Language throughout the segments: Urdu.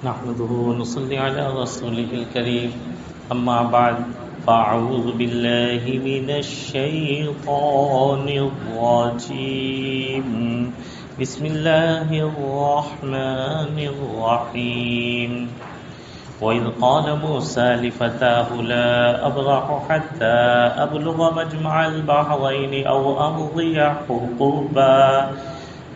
نحمده ونصلي على رسوله الكريم أما بعد فأعوذ بالله من الشيطان الرجيم بسم الله الرحمن الرحيم وإذ قال موسى لفتاه لا أبرح حتى أبلغ مجمع البحرين أو أمضي حقوبا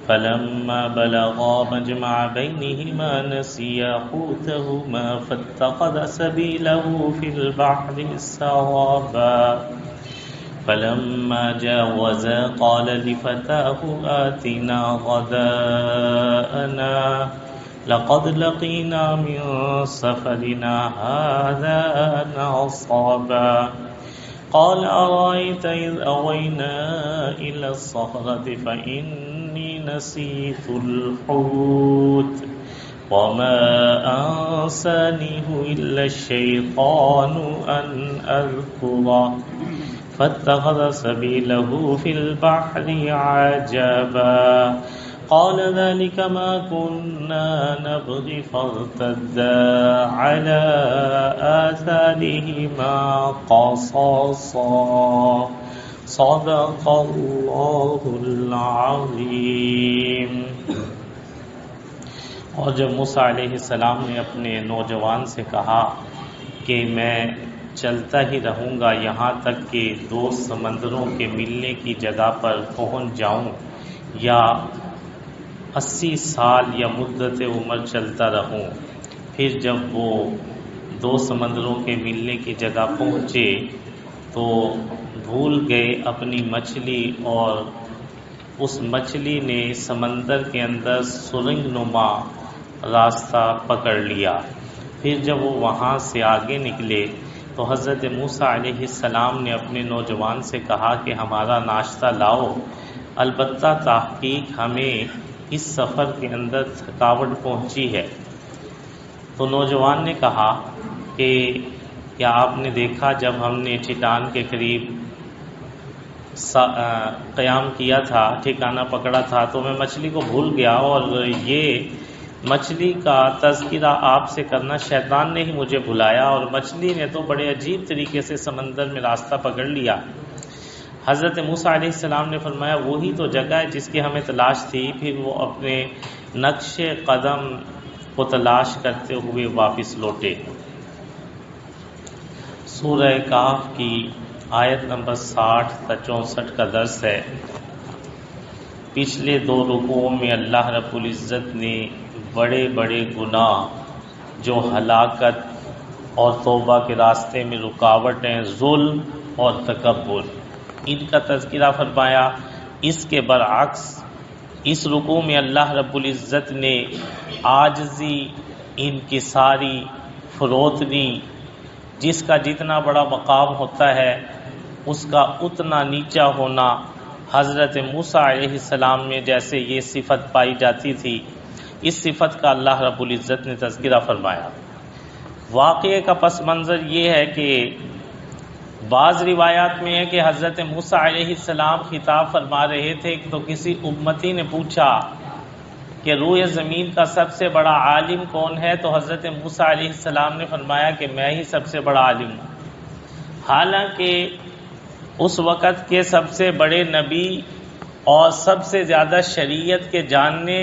فلما بلغا مجمع بينهما نسيا حوتهما فاتخذ سبيله في البحر سرابا فلما جاوزا قال لفتاه آتنا غداءنا لقد لقينا من سفرنا هذا نصبا قال أرأيت إذ أوينا إلى الصخرة فإني نسيت الحوت وما أنسانيه إلا الشيطان أن أذكره فاتخذ سبيله في البحر عجبا قال ذلك ما كنا نبغي فارتدا على آثارهما قصصا صدق اللہ العظیم۔ اور جب موسیٰ علیہ السلام نے اپنے نوجوان سے کہا کہ میں چلتا ہی رہوں گا یہاں تک کہ دو سمندروں کے ملنے کی جگہ پر پہنچ جاؤں یا 80 سال یا مدت عمر چلتا رہوں، پھر جب وہ دو سمندروں کے ملنے کی جگہ پہنچے تو بھول گئے اپنی مچھلی، اور اس مچھلی نے سمندر کے اندر سرنگ نما راستہ پکڑ لیا۔ پھر جب وہ وہاں سے آگے نکلے تو حضرت موسیٰ علیہ السلام نے اپنے نوجوان سے کہا کہ ہمارا ناشتہ لاؤ، البتہ تحقیق ہمیں اس سفر کے اندر تھکاوٹ پہنچی ہے۔ تو نوجوان نے کہا کہ کیا آپ نے دیکھا جب ہم نے چٹان کے قریب قیام کیا تھا، ٹھکانہ پکڑا تھا، تو میں مچھلی کو بھول گیا، اور یہ مچھلی کا تذکرہ آپ سے کرنا شیطان نے ہی مجھے بھلایا، اور مچھلی نے تو بڑے عجیب طریقے سے سمندر میں راستہ پکڑ لیا۔ حضرت موسیٰ علیہ السلام نے فرمایا وہی تو جگہ ہے جس کی ہمیں تلاش تھی۔ پھر وہ اپنے نقش قدم کو تلاش کرتے ہوئے واپس لوٹے۔ سورہ کہف کی آیت نمبر 60 تا 64 کا درس ہے۔ پچھلے دو رکوعوں میں اللہ رب العزت نے بڑے بڑے گناہ جو ہلاکت اور توبہ کے راستے میں رکاوٹ ہیں، ظلم اور تکبر، ان کا تذکرہ فرمایا۔ اس کے برعکس اس رکوع میں اللہ رب العزت نے عاجزی، انکساری، فروتنی، جس کا جتنا بڑا مقام ہوتا ہے اس کا اتنا نیچا ہونا، حضرت موسیٰ علیہ السلام میں جیسے یہ صفت پائی جاتی تھی، اس صفت کا اللہ رب العزت نے تذکرہ فرمایا۔ واقعے کا پس منظر یہ ہے کہ بعض روایات میں ہے کہ حضرت موسیٰ علیہ السلام خطاب فرما رہے تھے تو کسی امتی نے پوچھا کہ روئے زمین کا سب سے بڑا عالم کون ہے؟ تو حضرت موسیٰ علیہ السلام نے فرمایا کہ میں ہی سب سے بڑا عالم ہوں۔ حالانکہ اس وقت کے سب سے بڑے نبی اور سب سے زیادہ شریعت کے جاننے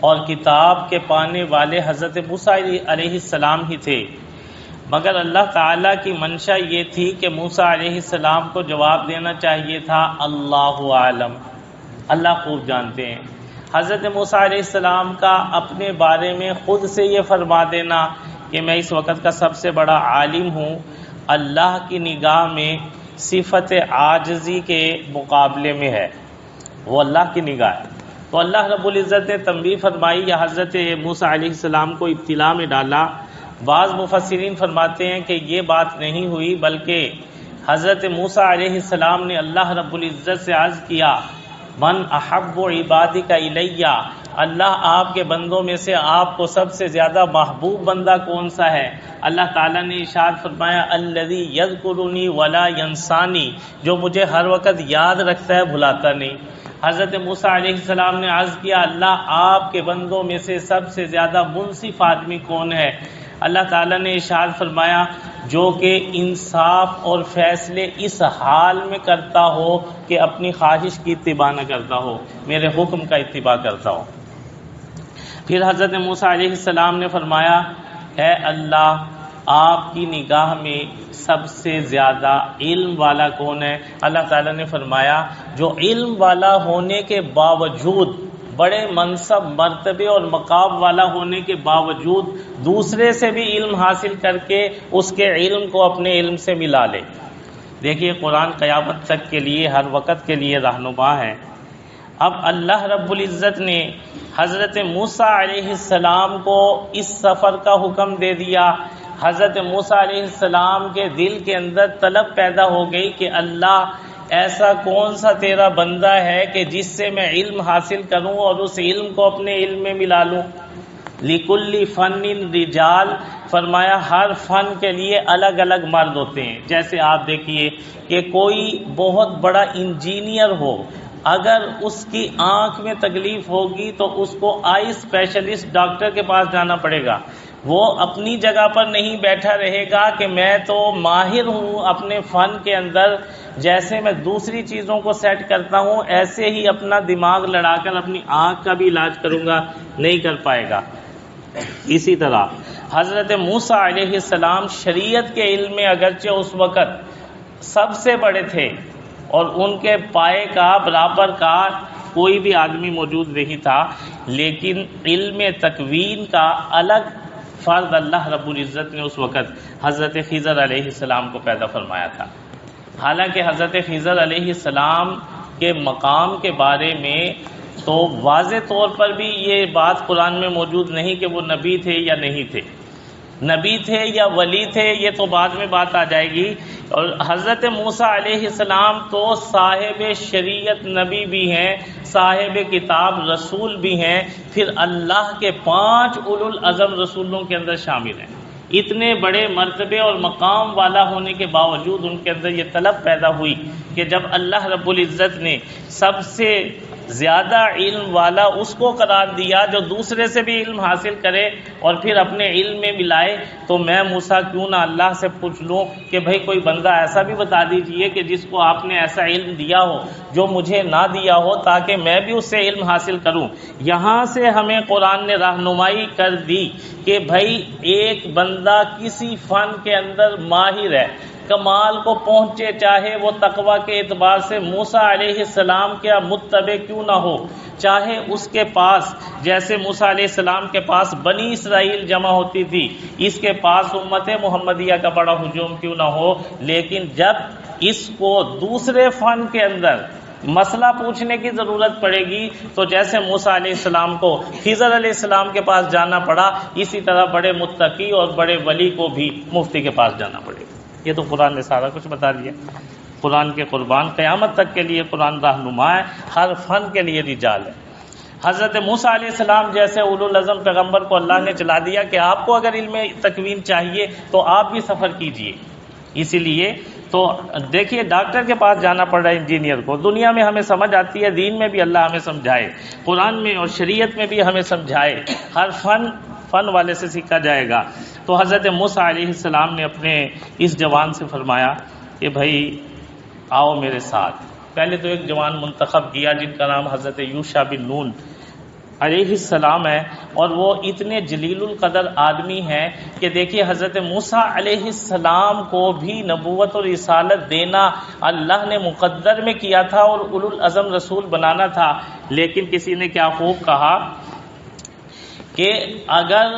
اور کتاب کے پانے والے حضرت موسیٰ علیہ السلام ہی تھے، مگر اللہ تعالیٰ کی منشا یہ تھی کہ موسیٰ علیہ السلام کو جواب دینا چاہیے تھا اللہ عالم، اللہ خوب جانتے ہیں۔ حضرت موسیٰ علیہ السلام کا اپنے بارے میں خود سے یہ فرما دینا کہ میں اس وقت کا سب سے بڑا عالم ہوں، اللہ کی نگاہ میں صفت عاجزی کے مقابلے میں ہے، وہ اللہ کی نگاہ ہے۔ تو اللہ رب العزت نے تنبیہ فرمائی یا حضرت موسیٰ علیہ السلام کو ابتلا میں ڈالا۔ بعض مفسرین فرماتے ہیں کہ یہ بات نہیں ہوئی، بلکہ حضرت موسیٰ علیہ السلام نے اللہ رب العزت سے عرض کیا من احب عبادک الیہ، اللہ آپ کے بندوں میں سے آپ کو سب سے زیادہ محبوب بندہ کون سا ہے؟ اللہ تعالیٰ نے ارشاد فرمایا الذی یذکرنی ولا ینسانی، جو مجھے ہر وقت یاد رکھتا ہے بھلاتا نہیں۔ حضرت موسیٰ علیہ السلام نے عرض کیا اللہ آپ کے بندوں میں سے سب سے زیادہ منصف آدمی کون ہے؟ اللہ تعالیٰ نے ارشاد فرمایا جو کہ انصاف اور فیصلے اس حال میں کرتا ہو کہ اپنی خواہش کی اتباع نہ کرتا ہو، میرے حکم کا اتباع کرتا ہو۔ پھر حضرت موسیٰ علیہ السلام نے فرمایا اے اللہ آپ کی نگاہ میں سب سے زیادہ علم والا کون ہے؟ اللہ تعالیٰ نے فرمایا جو علم والا ہونے کے باوجود، بڑے منصب مرتبے اور مقام والا ہونے کے باوجود دوسرے سے بھی علم حاصل کر کے اس کے علم کو اپنے علم سے ملا لے۔ دیکھیے قرآن قیامت تک کے لیے، ہر وقت کے لیے رہنما ہے۔ اب اللہ رب العزت نے حضرت موسیٰ علیہ السلام کو اس سفر کا حکم دے دیا۔ حضرت موسیٰ علیہ السلام کے دل کے اندر طلب پیدا ہو گئی کہ اللہ ایسا کون سا تیرا بندہ ہے کہ جس سے میں علم حاصل کروں اور اس علم کو اپنے علم میں ملا لوں۔ لِكُلِّ فَنٍ رِجَال، فرمایا ہر فن کے لیے الگ الگ مرد ہوتے ہیں۔ جیسے آپ دیکھیے کہ کوئی بہت بڑا انجینئر ہو، اگر اس کی آنکھ میں تکلیف ہوگی تو اس کو آئی اسپیشلسٹ ڈاکٹر کے پاس جانا پڑے گا۔ وہ اپنی جگہ پر نہیں بیٹھا رہے گا کہ میں تو ماہر ہوں اپنے فن کے اندر، جیسے میں دوسری چیزوں کو سیٹ کرتا ہوں ایسے ہی اپنا دماغ لڑا کر اپنی آنکھ کا بھی علاج کروں گا، نہیں کر پائے گا۔ اسی طرح حضرت موسیٰ علیہ السلام شریعت کے علم میں اگرچہ اس وقت سب سے بڑے تھے اور ان کے پائے کا برابر کا کوئی بھی آدمی موجود نہیں تھا، لیکن علم تکوین کا الگ فرد اللہ رب العزت نے اس وقت حضرت خضر علیہ السلام کو پیدا فرمایا تھا۔ حالانکہ حضرت خضر علیہ السلام کے مقام کے بارے میں تو واضح طور پر بھی یہ بات قرآن میں موجود نہیں کہ وہ نبی تھے یا نہیں تھے، نبی تھے یا ولی تھے یہ تو بعد میں بات آ جائے گی۔ اور حضرت موسیٰ علیہ السلام تو صاحب شریعت نبی بھی ہیں، صاحب کتاب رسول بھی ہیں، پھر اللہ کے 5 اولو العزم رسولوں کے اندر شامل ہیں۔ اتنے بڑے مرتبے اور مقام والا ہونے کے باوجود ان کے اندر یہ طلب پیدا ہوئی کہ جب اللہ رب العزت نے سب سے زیادہ علم والا اس کو قرار دیا جو دوسرے سے بھی علم حاصل کرے اور پھر اپنے علم میں ملائے، تو میں موسیٰ کیوں نہ اللہ سے پوچھ لوں کہ بھئی کوئی بندہ ایسا بھی بتا دیجئے کہ جس کو آپ نے ایسا علم دیا ہو جو مجھے نہ دیا ہو، تاکہ میں بھی اس سے علم حاصل کروں۔ یہاں سے ہمیں قرآن نے رہنمائی کر دی کہ بھئی ایک بندہ کسی فن کے اندر ماہر ہے، کمال کو پہنچے، چاہے وہ تقوی کے اعتبار سے موسیٰ علیہ السلام کے متبع کیوں نہ ہو، چاہے اس کے پاس جیسے موسیٰ علیہ السلام کے پاس بنی اسرائیل جمع ہوتی تھی، اس کے پاس امت محمدیہ کا بڑا ہجوم کیوں نہ ہو، لیکن جب اس کو دوسرے فن کے اندر مسئلہ پوچھنے کی ضرورت پڑے گی تو جیسے موسیٰ علیہ السلام کو خضر علیہ السلام کے پاس جانا پڑا، اسی طرح بڑے متقی اور بڑے ولی کو بھی مفتی کے پاس جانا پڑے گا۔ یہ تو قرآن نے سارا کچھ بتا دیا۔ قرآن کے قربان قیامت تک کے لیے قرآن رہنما ہے، ہر فن کے لیے رجال ہے۔ حضرت موسیٰ علیہ السلام جیسے اولو العزم پیغمبر کو اللہ نے چلا دیا کہ آپ کو اگر علم تکوین چاہیے تو آپ بھی سفر کیجئے۔ اسی لیے تو دیکھیے ڈاکٹر کے پاس جانا پڑ رہا ہے انجینئر کو، دنیا میں ہمیں سمجھ آتی ہے، دین میں بھی اللہ ہمیں سمجھائے، قرآن میں اور شریعت میں بھی ہمیں سمجھائے، ہر فن والے سے سیکھا جائے گا۔ تو حضرت موسیٰ علیہ السلام نے اپنے اس جوان سے فرمایا کہ بھائی آؤ میرے ساتھ۔ پہلے تو ایک جوان منتخب کیا جن کا نام حضرت یوشع بن نون علیہ السلام ہے، اور وہ اتنے جلیل القدر آدمی ہیں کہ دیکھیے حضرت موسیٰ علیہ السلام کو بھی نبوت اور رسالت دینا اللہ نے مقدر میں کیا تھا اور اولو العزم رسول بنانا تھا، لیکن کسی نے کیا خوب کہا کہ اگر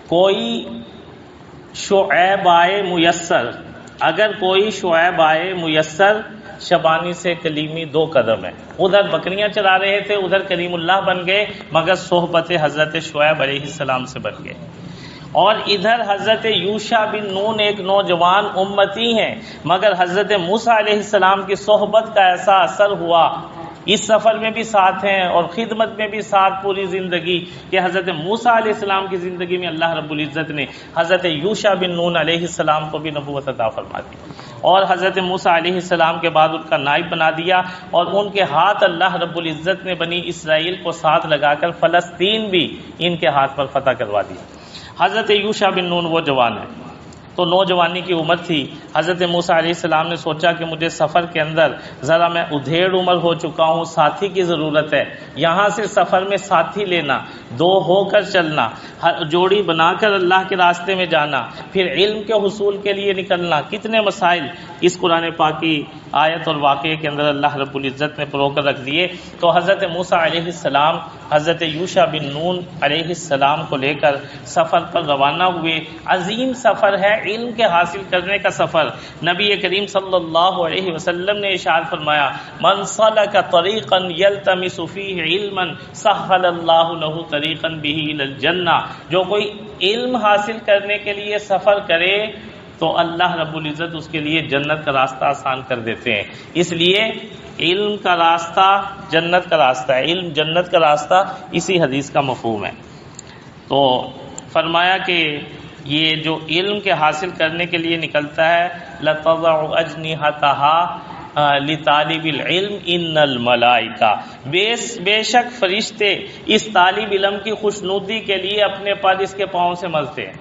کوئی شعیب آئے میسر، اگر کوئی شعیب آئے میسر، شبانی سے کلیمی 2 قدم ہے۔ ادھر بکریاں چرا رہے تھے، ادھر کریم اللہ بن گئے، مگر صحبت حضرت شعیب علیہ السلام سے بن گئے۔ اور ادھر حضرت یوشع بن نون ایک نوجوان امتی ہیں، مگر حضرت موسیٰ علیہ السلام کی صحبت کا ایسا اثر ہوا اس سفر میں بھی ساتھ ہیں اور خدمت میں بھی ساتھ پوری زندگی، کہ حضرت موسیٰ علیہ السلام کی زندگی میں اللہ رب العزت نے حضرت یوشع بن نون علیہ السلام کو بھی نبوت عطا فرما دی اور حضرت موسیٰ علیہ السلام کے بعد ان کا نائب بنا دیا، اور ان کے ہاتھ اللہ رب العزت نے بنی اسرائیل کو ساتھ لگا کر فلسطین بھی ان کے ہاتھ پر فتح کروا دیا۔ حضرت یوشع بن نون وہ جوان ہے، تو نوجوانی کی عمر تھی۔ حضرت موسیٰ علیہ السلام نے سوچا کہ مجھے سفر کے اندر ذرا میں ادھیڑ عمر ہو چکا ہوں، ساتھی کی ضرورت ہے، یہاں سے سفر میں ساتھی لینا، دو ہو کر چلنا، جوڑی بنا کر اللہ کے راستے میں جانا، پھر علم کے حصول کے لیے نکلنا، کتنے مسائل اس قرآن پاک کی آیت اور واقعے کے اندر اللہ رب العزت نے پرو کر رکھ دیے۔ تو حضرت موسیٰ علیہ السلام حضرت یوشع بن نون علیہ السلام کو لے کر سفر پر روانہ ہوئے۔ عظیم سفر ہے، علم کے حاصل کرنے کا سفر۔ نبی کریم صلی اللہ علیہ وسلم نے ارشاد فرمایا، من سلک طریقا یلتمس فیہ علما سہل اللہ لہ طریقا بہ الی الجنہ، جو کوئی علم حاصل کرنے کے لیے سفر کرے تو اللہ رب العزت اس کے لیے جنت کا راستہ آسان کر دیتے ہیں۔ اس لیے علم کا راستہ جنت کا راستہ ہے، علم جنت کا راستہ اسی حدیث کا مفہوم ہے۔ تو فرمایا کہ یہ جو علم کے حاصل کرنے کے لیے نکلتا ہے، لَتَضَعُ أَجْنِحَتَهَا لِطَالِبِ الْعِلْمِ إِنَّ الْمَلَائِكَةَ، بے شک فرشتے اس طالب علم کی خوشنودی کے لیے اپنے پر اس کے پاؤں سے ملتے ہیں۔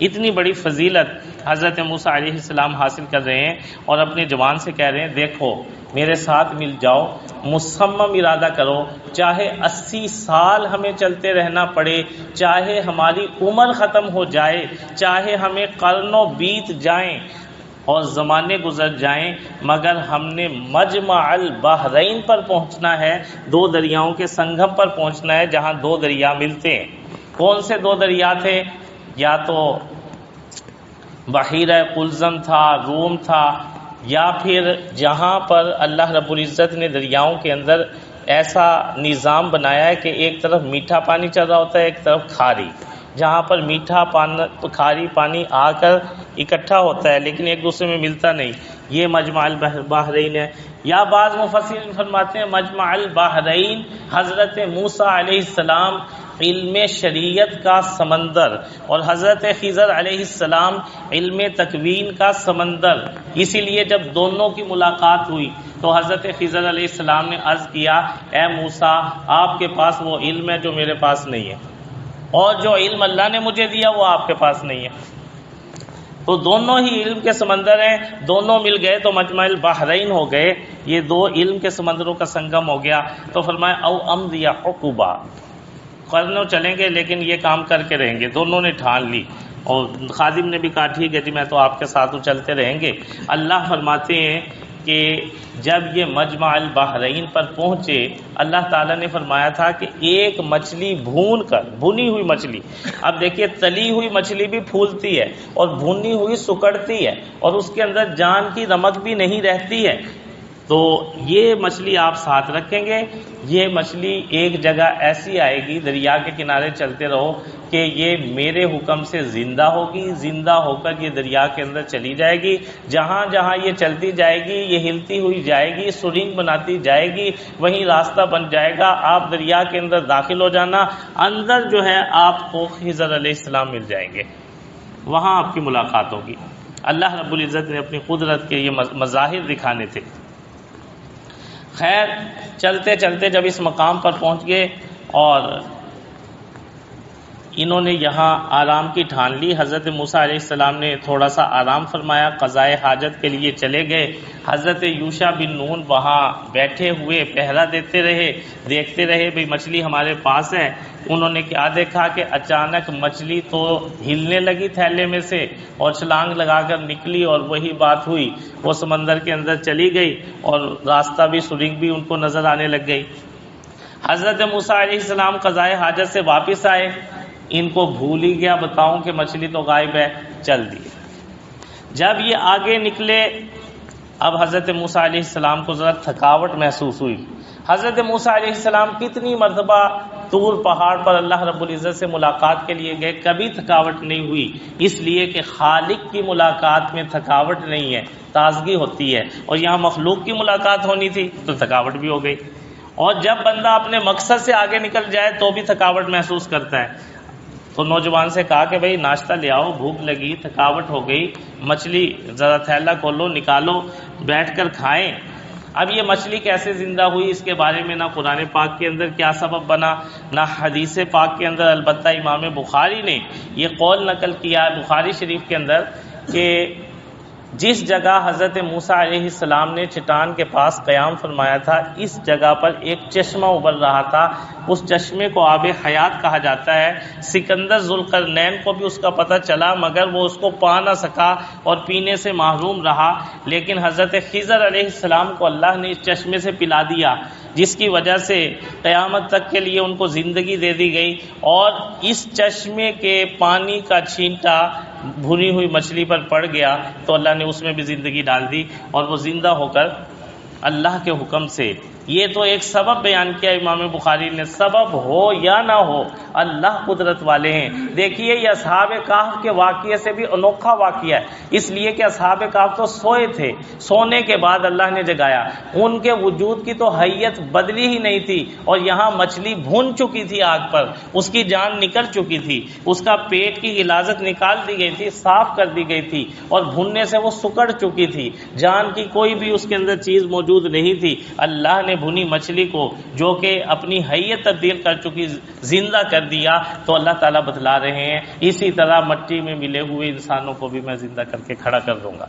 اتنی بڑی فضیلت حضرت موسیٰ علیہ السلام حاصل کر رہے ہیں اور اپنے جوان سے کہہ رہے ہیں، دیکھو میرے ساتھ مل جاؤ، مصمم ارادہ کرو، چاہے 80 سال ہمیں چلتے رہنا پڑے، چاہے ہماری عمر ختم ہو جائے، چاہے ہمیں قرنوں بیت جائیں اور زمانے گزر جائیں، مگر ہم نے مجمع البحرین پر پہنچنا ہے، دو دریاؤں کے سنگم پر پہنچنا ہے جہاں دو دریا ملتے ہیں۔ کون سے دو دریا تھے؟ یا تو بحیرہ قلزم تھا، روم تھا، یا پھر جہاں پر اللہ رب العزت نے دریاؤں کے اندر ایسا نظام بنایا ہے کہ ایک طرف میٹھا پانی چل رہا ہوتا ہے، ایک طرف کھاری، جہاں پر میٹھا پانی کھاری پانی آ کر اکٹھا ہوتا ہے لیکن ایک دوسرے میں ملتا نہیں، یہ مجمع البحرین ہے۔ یا بعض مفسرین فرماتے ہیں مجمع البحرین حضرت موسیٰ علیہ السلام علم شریعت کا سمندر اور حضرت خضر علیہ السلام علم تکوین کا سمندر۔ اسی لیے جب دونوں کی ملاقات ہوئی تو حضرت خضر علیہ السلام نے عرض کیا، اے موسیٰ آپ کے پاس وہ علم ہے جو میرے پاس نہیں ہے، اور جو علم اللہ نے مجھے دیا وہ آپ کے پاس نہیں ہے۔ تو دونوں ہی علم کے سمندر ہیں، دونوں مل گئے تو مجمع البحرین ہو گئے، یہ دو علم کے سمندروں کا سنگم ہو گیا۔ تو فرمایا او امضی حقبا، قرنوں چلیں گے لیکن یہ کام کر کے رہیں گے۔ دونوں نے ٹھان لی اور خادم نے بھی کہا ٹھیک ہے جی میں تو آپ کے ساتھ چلتے رہیں گے۔ اللہ فرماتے ہیں کہ جب یہ مجمع البحرین پر پہنچے، اللہ تعالیٰ نے فرمایا تھا کہ ایک مچھلی بھون کر، بھنی ہوئی مچھلی، اب دیکھیے تلی ہوئی مچھلی بھی پھولتی ہے اور بھنی ہوئی سکڑتی ہے اور اس کے اندر جان کی رمق بھی نہیں رہتی ہے، تو یہ مچھلی آپ ساتھ رکھیں گے، یہ مچھلی ایک جگہ ایسی آئے گی، دریا کے کنارے چلتے رہو کہ یہ میرے حکم سے زندہ ہوگی، زندہ ہو کر یہ دریا کے اندر چلی جائے گی، جہاں جہاں یہ چلتی جائے گی یہ ہلتی ہوئی جائے گی، سرنگ بناتی جائے گی، وہیں راستہ بن جائے گا، آپ دریا کے اندر داخل ہو جانا، اندر جو ہے آپ کو خضر علیہ السلام مل جائیں گے، وہاں آپ کی ملاقات ہوگی۔ اللہ رب العزت نے اپنی قدرت کے یہ مظاہر دکھانے تھے۔ خیر چلتے چلتے جب اس مقام پر پہنچ گئے اور انہوں نے یہاں آرام کی ٹھان لی، حضرت موسیٰ علیہ السلام نے تھوڑا سا آرام فرمایا، قضائے حاجت کے لیے چلے گئے۔ حضرت یوشع بن نون وہاں بیٹھے ہوئے پہرا دیتے رہے، دیکھتے رہے بھئی مچھلی ہمارے پاس ہے۔ انہوں نے کیا دیکھا کہ اچانک مچھلی تو ہلنے لگی تھیلے میں سے اور چھلانگ لگا کر نکلی، اور وہی بات ہوئی، وہ سمندر کے اندر چلی گئی اور راستہ بھی سرنگ بھی ان کو نظر آنے لگ گئی۔ حضرت موسیٰ علیہ السلام قضائے حاجت سے واپس آئے، ان کو بھول ہی گیا بتاؤں کہ مچھلی تو غائب ہے، چل دی۔ جب یہ آگے نکلے اب حضرت موسیٰ علیہ السلام کو ذرا تھکاوٹ محسوس ہوئی، حضرت موسیٰ علیہ السلام کتنی مرتبہ طور پہاڑ پر اللہ رب العزت سے ملاقات کے لیے گئے، کبھی تھکاوٹ نہیں ہوئی، اس لیے کہ خالق کی ملاقات میں تھکاوٹ نہیں ہے، تازگی ہوتی ہے، اور یہاں مخلوق کی ملاقات ہونی تھی تو تھکاوٹ بھی ہو گئی۔ اور جب بندہ اپنے مقصد سے آگے نکل جائے تو بھی تھکاوٹ محسوس کرتا ہے۔ تو نوجوان سے کہا کہ بھئی ناشتہ لے آؤ، بھوک لگی، تھکاوٹ ہو گئی، مچھلی ذرا تھیلا کھولو، نکالو، بیٹھ کر کھائیں۔ اب یہ مچھلی کیسے زندہ ہوئی، اس کے بارے میں نہ قرآن پاک کے اندر کیا سبب بنا، نہ حدیث پاک کے اندر، البتہ امام بخاری نے یہ قول نقل کیا ہے بخاری شریف کے اندر کہ جس جگہ حضرت موسیٰ علیہ السلام نے چٹان کے پاس قیام فرمایا تھا، اس جگہ پر ایک چشمہ ابل رہا تھا، اس چشمے کو آب حیات کہا جاتا ہے۔ سکندر ذوالقرنین کو بھی اس کا پتہ چلا، مگر وہ اس کو پا نہ سکا اور پینے سے محروم رہا، لیکن حضرت خضر علیہ السلام کو اللہ نے اس چشمے سے پلا دیا، جس کی وجہ سے قیامت تک کے لیے ان کو زندگی دے دی گئی، اور اس چشمے کے پانی کا چھینٹا بھنی ہوئی مچھلی پر پڑ گیا تو اللہ نے اس میں بھی زندگی ڈال دی، اور وہ زندہ ہو کر اللہ کے حکم سے۔ یہ تو ایک سبب بیان کیا امام بخاری نے، سبب ہو یا نہ ہو اللہ قدرت والے ہیں۔ دیکھیے یہ اصحاب کہف کے واقعے سے بھی انوکھا واقعہ ہے، اس لیے کہ اصحاب کہف تو سوئے تھے، سونے کے بعد اللہ نے جگایا، ان کے وجود کی تو حیت بدلی ہی نہیں تھی، اور یہاں مچھلی بھون چکی تھی آگ پر، اس کی جان نکل چکی تھی، اس کا پیٹ کی غلاظت نکال دی گئی تھی، صاف کر دی گئی تھی، اور بھوننے سے وہ سکڑ چکی تھی، جان کی کوئی بھی اس کے اندر چیز موجود نہیں تھی۔ اللہ نے بھنی مچھلی کو جو کہ اپنی حیت تبدیل کر چکی زندہ کر دیا، تو اللہ تعالیٰ بتلا رہے ہیں اسی طرح مٹی میں ملے ہوئے انسانوں کو بھی میں زندہ کر کے کھڑا کر دوں گا۔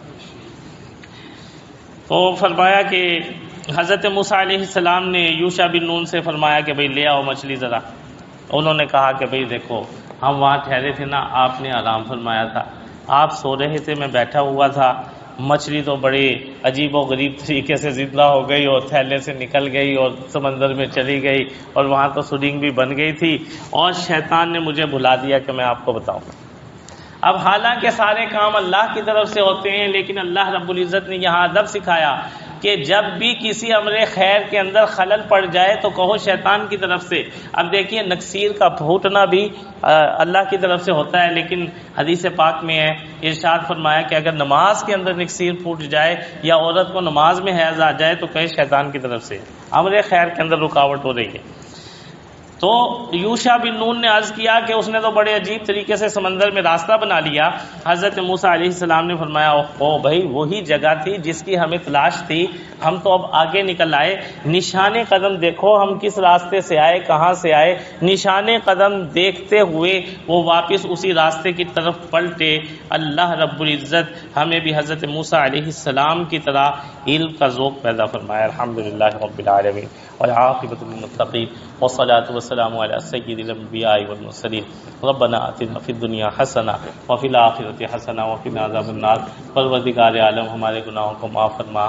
تو فرمایا کہ حضرت موسیٰ علیہ السلام نے یوشع بن نون سے فرمایا کہ بھئی لے آؤ مچھلی ذرا۔ انہوں نے کہا کہ بھئی دیکھو ہم وہاں ٹھہرے تھے نا، آپ نے آرام فرمایا تھا، آپ سو رہے تھے، میں بیٹھا ہوا تھا، مچھلی تو بڑے عجیب و غریب طریقے سے زندہ ہو گئی اور تھیلے سے نکل گئی اور سمندر میں چلی گئی، اور وہاں تو سڈنگ بھی بن گئی تھی، اور شیطان نے مجھے بلا دیا کہ میں آپ کو بتاؤں۔ اب حالانکہ سارے کام اللہ کی طرف سے ہوتے ہیں، لیکن اللہ رب العزت نے یہاں ادب سکھایا کہ جب بھی کسی امر خیر کے اندر خلل پڑ جائے تو کہو شیطان کی طرف سے۔ اب دیکھیے نکسیر کا پھوٹنا بھی اللہ کی طرف سے ہوتا ہے، لیکن حدیث پاک میں ہے، ارشاد فرمایا کہ اگر نماز کے اندر نکسیر پھوٹ جائے یا عورت کو نماز میں حیض آ جائے تو کہے شیطان کی طرف سے، امر خیر کے اندر رکاوٹ ہو رہی ہے۔ تو یوشع بن نون نے عرض کیا کہ اس نے تو بڑے عجیب طریقے سے سمندر میں راستہ بنا لیا۔ حضرت موسیٰ علیہ السلام نے فرمایا او بھائی وہی جگہ تھی جس کی ہمیں تلاش تھی، ہم تو اب آگے نکل آئے، نشان قدم دیکھو ہم کس راستے سے آئے، کہاں سے آئے۔ نشان قدم دیکھتے ہوئے وہ واپس اسی راستے کی طرف پلٹے۔ اللہ رب العزت ہمیں بھی حضرت موسیٰ علیہ السلام کی طرح علم کا ذوق پیدا فرمایا۔ الحمدللہ رب العالمین والعاقبۃ للمتقین والصلاة والسلام علی سید الانبیاء والمرسلین ربنا آتنا فی الدنیا حسنہ وفی الآخرۃ حسنہ وقنا عذاب النار۔ پروردگار عالم ہمارے گناہوں کو معاف فرما،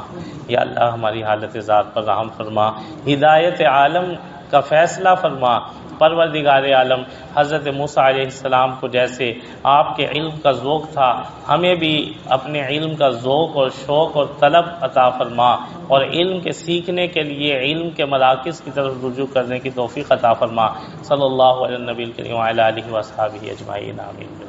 یا اللہ ہماری حالت ذات پر رحم فرما، ہدایت عالم کا فیصلہ فرما۔ پروردگار عالم حضرت موسیٰ علیہ السلام کو جیسے آپ کے علم کا ذوق تھا، ہمیں بھی اپنے علم کا ذوق اور شوق اور طلب عطا فرما، اور علم کے سیکھنے کے لیے علم کے مراکز کی طرف رجوع کرنے کی توفیق عطا فرما۔ صلی اللہ علیہ النبی الکریم وعلی آلہ وصحبہ اجمعین، آمین۔